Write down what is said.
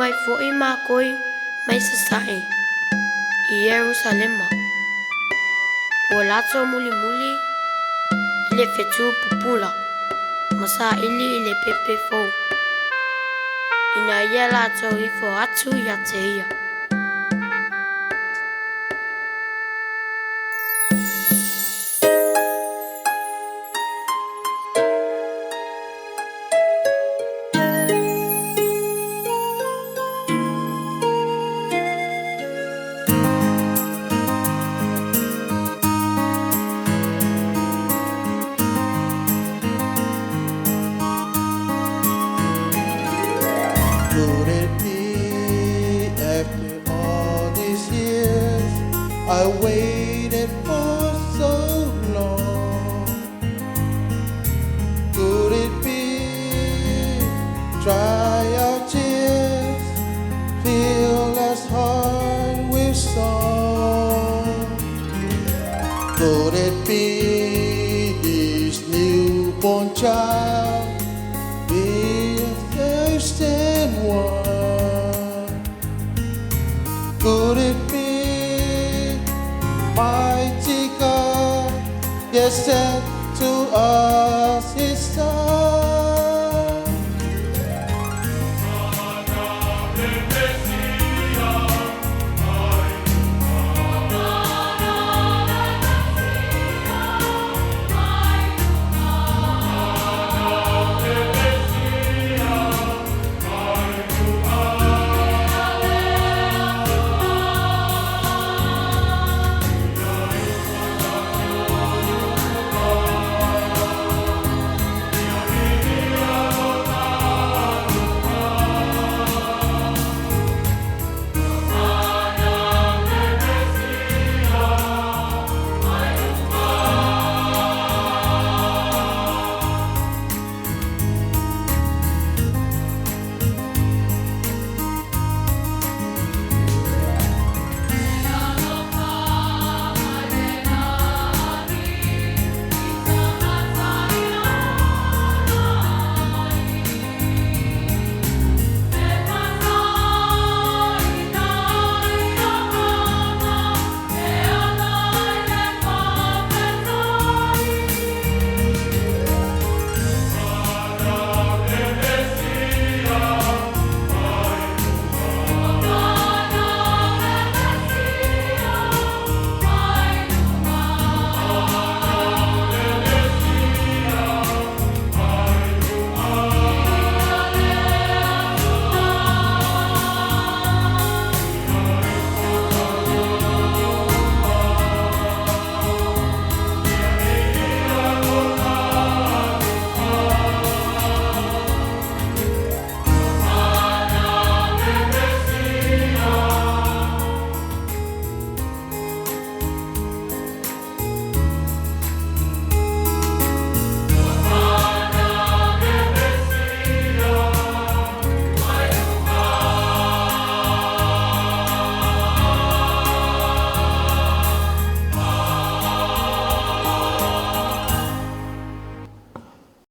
mai fo'i mākoi mai sasa'i I Ierusalema. Ua lato muli muli I le fetu pupula masaili I le pepe fou. Ina ia lato I fo atu ia te ia. Could it be after all these years I waited for so long? Could it be dry our tears fill us heart with song? Could it be this newborn child be a thirsting one? Could it be mighty God, yes, sent to us His Son?